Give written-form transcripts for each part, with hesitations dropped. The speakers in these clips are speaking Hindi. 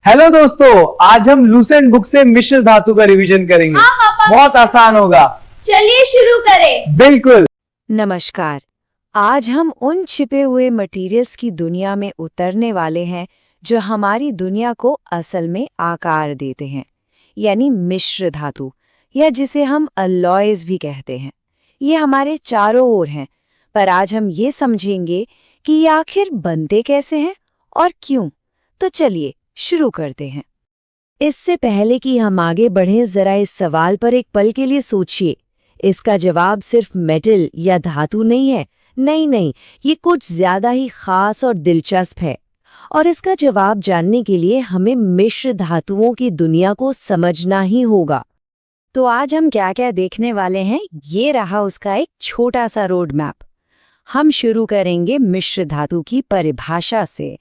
हेलो दोस्तों, आज हम लूसेंट बुक से मिश्र धातु का रिवीजन करेंगे। हाँ पापा, बहुत आसान होगा। चलिए शुरू करें। बिल्कुल। नमस्कार। आज हम उन छिपे हुए मटेरियल्स की दुनिया में उतरने वाले हैं जो हमारी दुनिया को असल में आकार देते हैं, यानी मिश्र धातु, या जिसे हम अलॉयज भी कहते हैं। ये हमारे चारों ओर हैं, पर आज हम ये समझेंगे कि ये आखिर बनते कैसे हैं और क्यों। तो चलिए शुरू करते हैं। इससे पहले कि हम आगे बढ़ें, जरा इस सवाल पर एक पल के लिए सोचिए। इसका जवाब सिर्फ मेटल या धातु नहीं है। नहीं, ये कुछ ज्यादा ही खास और दिलचस्प है। और इसका जवाब जानने के लिए हमें मिश्र धातुओं की दुनिया को समझना ही होगा। तो आज हम क्या क्या देखने वाले हैं, ये रहा उसका एक छोटा सा रोड मैप। हम शुरू करेंगे मिश्र धातु की परिभाषा से,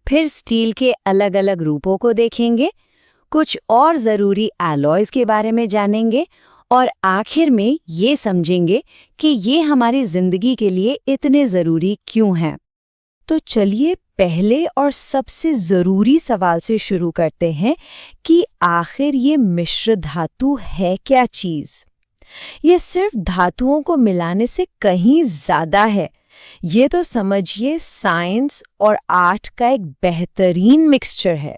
फिर स्टील के अलग अलग रूपों को देखेंगे, कुछ और ज़रूरी एलॉयज़ के बारे में जानेंगे, और आखिर में ये समझेंगे कि ये हमारी ज़िंदगी के लिए इतने ज़रूरी क्यों हैं। तो चलिए पहले और सबसे ज़रूरी सवाल से शुरू करते हैं कि आखिर ये मिश्र धातु है क्या चीज़। ये सिर्फ धातुओं को मिलाने से कहीं ज़्यादा है। ये तो समझिए साइंस और आर्ट का एक बेहतरीन मिक्सचर है।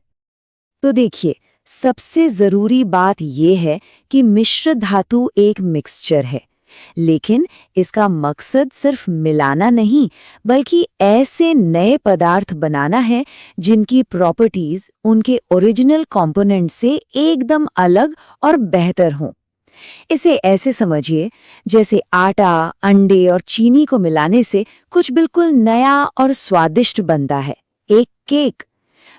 तो देखिए, सबसे ज़रूरी बात यह है कि मिश्र धातु एक मिक्सचर है, लेकिन इसका मकसद सिर्फ मिलाना नहीं, बल्कि ऐसे नए पदार्थ बनाना है जिनकी प्रॉपर्टीज उनके ओरिजिनल कंपोनेंट से एकदम अलग और बेहतर हों। इसे ऐसे समझिए जैसे आटा, अंडे और चीनी को मिलाने से कुछ बिल्कुल नया और स्वादिष्ट बनता है, एक केक।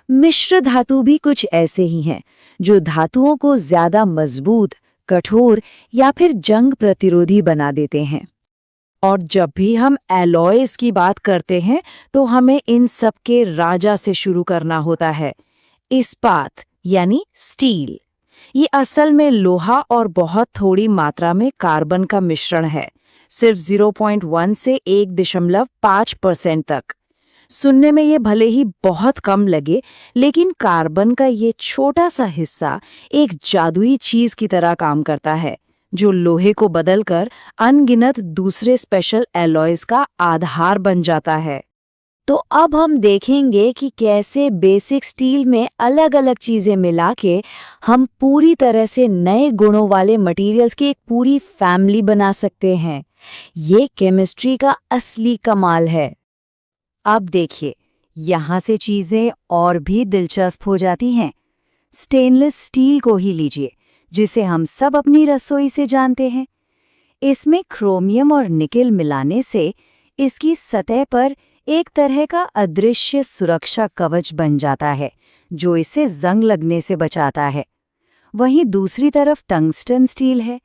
मिश्र धातु भी कुछ ऐसे ही हैं, जो धातुओं को ज्यादा मजबूत, कठोर या फिर जंग प्रतिरोधी बना देते हैं। और जब भी हम एलॉयज की बात करते हैं तो हमें इन सब के राजा से शुरू करना होता है, इस्पात यानी स्टील। ये असल में लोहा और बहुत थोड़ी मात्रा में कार्बन का मिश्रण है, सिर्फ 0.1 से 1.5% तक। सुनने में ये भले ही बहुत कम लगे, लेकिन कार्बन का ये छोटा सा हिस्सा एक जादुई चीज की तरह काम करता है, जो लोहे को बदलकर अनगिनत दूसरे स्पेशल एलॉयज का आधार बन जाता है। तो अब हम देखेंगे कि कैसे बेसिक स्टील में अलग अलग चीजें मिला के हम पूरी तरह से नए गुणों वाले मटेरियल्स की एक पूरी फैमिली बना सकते हैं। ये केमिस्ट्री का असली कमाल है। अब देखिए, यहाँ से चीजें और भी दिलचस्प हो जाती हैं। स्टेनलेस स्टील को ही लीजिए, जिसे हम सब अपनी रसोई से जानते हैं। इसमें क्रोमियम और निकेल मिलाने से इसकी सतह पर एक तरह का अदृश्य सुरक्षा कवच बन जाता है, जो इसे जंग लगने से बचाता है। वहीं दूसरी तरफ टंगस्टन स्टील है।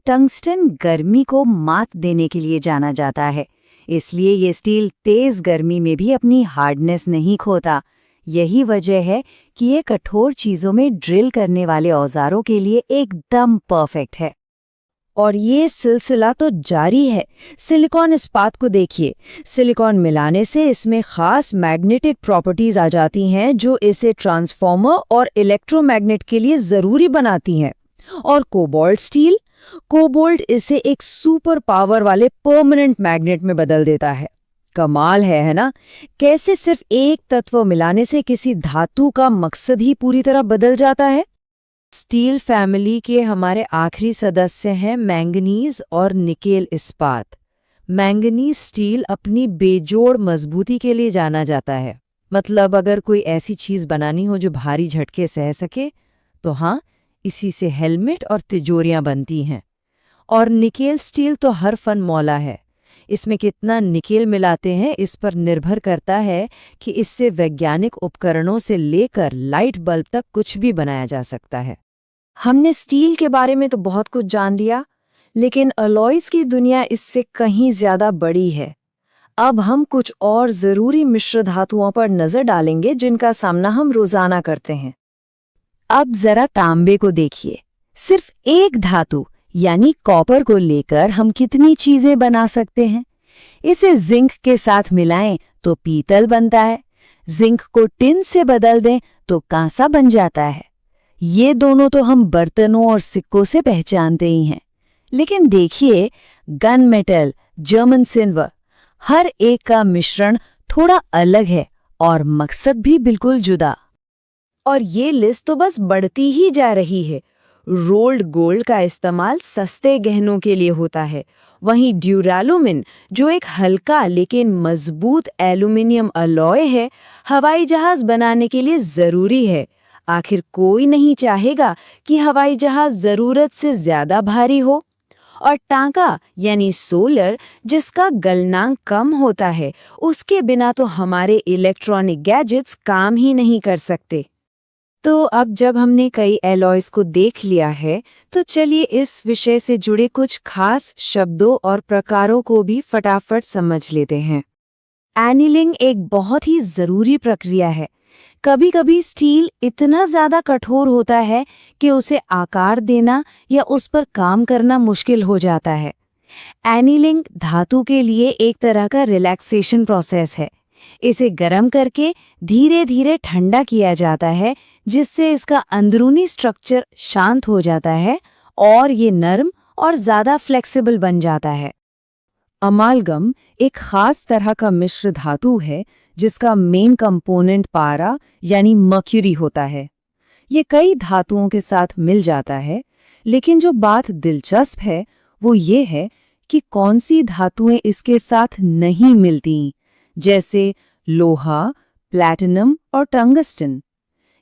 टंगस्टन गर्मी को मात देने के लिए जाना जाता है, इसलिए ये स्टील तेज गर्मी में भी अपनी हार्डनेस नहीं खोता। यही वजह है कि ये कठोर चीजों में ड्रिल करने वाले औजारों के लिए एकदम परफेक्ट है। और ये सिलसिला तो जारी है। सिलिकॉन इस्पात को देखिए। सिलिकॉन मिलाने से इसमें खास मैग्नेटिक प्रॉपर्टीज आ जाती हैं, जो इसे ट्रांसफार्मर और इलेक्ट्रोमैग्नेट के लिए ज़रूरी बनाती हैं। और कोबाल्ट स्टील, कोबाल्ट इसे एक सुपर पावर वाले परमानेंट मैग्नेट में बदल देता है। कमाल है ना? कैसे सिर्फ एक तत्व मिलाने से किसी धातु का मकसद ही पूरी तरह बदल जाता है। स्टील फैमिली के हमारे आखिरी सदस्य हैं मैंगनीज और निकेल इस्पात। मैंगनीज स्टील अपनी बेजोड़ मजबूती के लिए जाना जाता है। मतलब अगर कोई ऐसी चीज बनानी हो जो भारी झटके सह सके, तो हाँ, इसी से हेलमेट और तिजोरियां बनती हैं। और निकेल स्टील तो हर फन मौला है। इसमें कितना निकेल मिलाते हैं इस पर निर्भर करता है कि इससे वैज्ञानिक उपकरणों से लेकर लाइट बल्ब तक कुछ भी बनाया जा सकता है। हमने स्टील के बारे में तो बहुत कुछ जान लिया, लेकिन अलॉयज की दुनिया इससे कहीं ज्यादा बड़ी है। अब हम कुछ और जरूरी मिश्र धातुओं पर नजर डालेंगे जिनका सामना हम रोजाना करते हैं। अब जरा तांबे को देखिए। सिर्फ एक धातु यानी कॉपर को लेकर हम कितनी चीजें बना सकते हैं। इसे जिंक के साथ मिलाएं तो पीतल बनता है। जिंक को टिन से बदल दें तो कांसा बन जाता है। ये दोनों तो हम बर्तनों और सिक्कों से पहचानते ही हैं। लेकिन देखिए, गन मेटल, जर्मन सिल्वर, हर एक का मिश्रण थोड़ा अलग है और मकसद भी बिल्कुल जुदा। और ये लिस्ट तो बस बढ़ती ही जा रही है। रोल्ड गोल्ड का इस्तेमाल सस्ते गहनों के लिए होता है, वहीं ड्यूरालुमिन, जो एक हल्का लेकिन मजबूत एल्यूमिनियम अलॉय है, हवाई जहाज बनाने के लिए जरूरी है। आखिर कोई नहीं चाहेगा कि हवाई जहाज जरूरत से ज्यादा भारी हो। और टांका यानी सोलर, जिसका गलनांक कम होता है, उसके बिना तो हमारे इलेक्ट्रॉनिक गैजेट्स काम ही नहीं कर सकते। तो अब जब हमने कई एलॉयज को देख लिया है, तो चलिए इस विषय से जुड़े कुछ खास शब्दों और प्रकारों को भी फटाफट समझ लेते हैं। एनीलिंग एक बहुत ही जरूरी प्रक्रिया है। कभी कभी स्टील इतना ज्यादा कठोर होता है कि उसे आकार देना या उस पर काम करना मुश्किल हो जाता है। एनीलिंग धातु के लिए एक तरह का रिलैक्सेशन प्रोसेस है। इसे गर्म करके धीरे धीरे ठंडा किया जाता है, जिससे इसका अंदरूनी स्ट्रक्चर शांत हो जाता है और ये नरम और ज्यादा फ्लेक्सिबल बन जाता है। अमालगम एक खास तरह का मिश्र धातु है, जिसका मेन कंपोनेंट पारा यानी मर्क्यूरी होता है। ये कई धातुओं के साथ मिल जाता है, लेकिन जो बात दिलचस्प है वो ये है कि कौन सी धातुएं इसके साथ नहीं मिलती, जैसे लोहा, प्लैटिनम और टंगस्टन।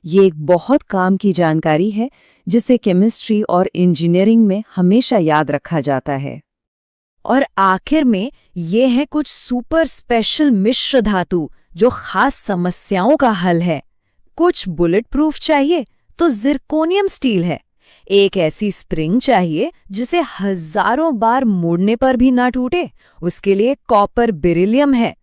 ये एक बहुत काम की जानकारी है, जिसे केमिस्ट्री और इंजीनियरिंग में हमेशा याद रखा जाता है। और आखिर में ये है कुछ सुपर स्पेशल मिश्र धातु जो खास समस्याओं का हल है। कुछ बुलेट प्रूफ चाहिए तो जिरकोनियम स्टील है। एक ऐसी स्प्रिंग चाहिए जिसे हजारों बार मोड़ने पर भी ना टूटे, उसके लिए कॉपर बेरिलियम है।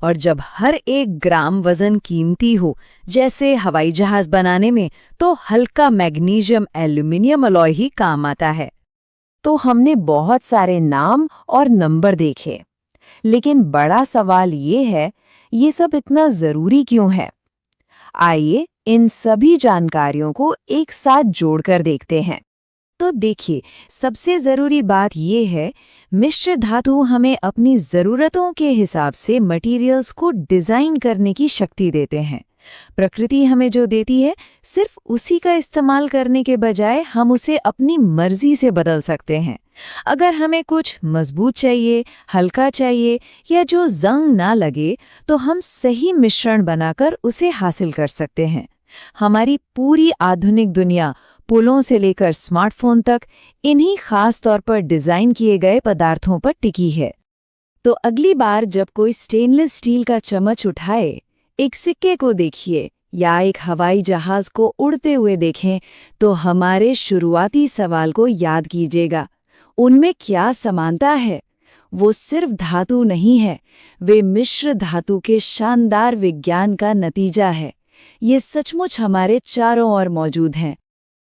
और जब हर एक ग्राम वजन कीमती हो, जैसे हवाई जहाज बनाने में, तो हल्का मैग्नीशियम एल्यूमिनियम अलॉय ही काम आता है। तो हमने बहुत सारे नाम और नंबर देखे, लेकिन बड़ा सवाल ये है, ये सब इतना जरूरी क्यों है? आइए इन सभी जानकारियों को एक साथ जोड़कर देखते हैं। तो देखिए, सबसे जरूरी बात ये है, मिश्र धातु हमें अपनी जरूरतों के हिसाब से मटेरियल्स को डिजाइन करने की शक्ति देते हैं। प्रकृति हमें जो देती है, सिर्फ उसी का इस्तेमाल करने के बजाय हम उसे अपनी मर्जी से बदल सकते हैं। अगर हमें कुछ मजबूत चाहिए, हल्का चाहिए या जो जंग ना लगे, तो हम सही मिश्रण बनाकर उसे हासिल कर सकते हैं। हमारी पूरी आधुनिक दुनिया, पुलों से लेकर स्मार्टफोन तक, इन्हीं खास तौर पर डिजाइन किए गए पदार्थों पर टिकी है। तो अगली बार जब कोई स्टेनलेस स्टील का चम्मच उठाए, एक सिक्के को देखिए या एक हवाई जहाज को उड़ते हुए देखें, तो हमारे शुरुआती सवाल को याद कीजिएगा। उनमें क्या समानता है? वो सिर्फ धातु नहीं है, वे मिश्र धातु के शानदार विज्ञान का नतीजा है। ये सचमुच हमारे चारों ओर मौजूद हैं।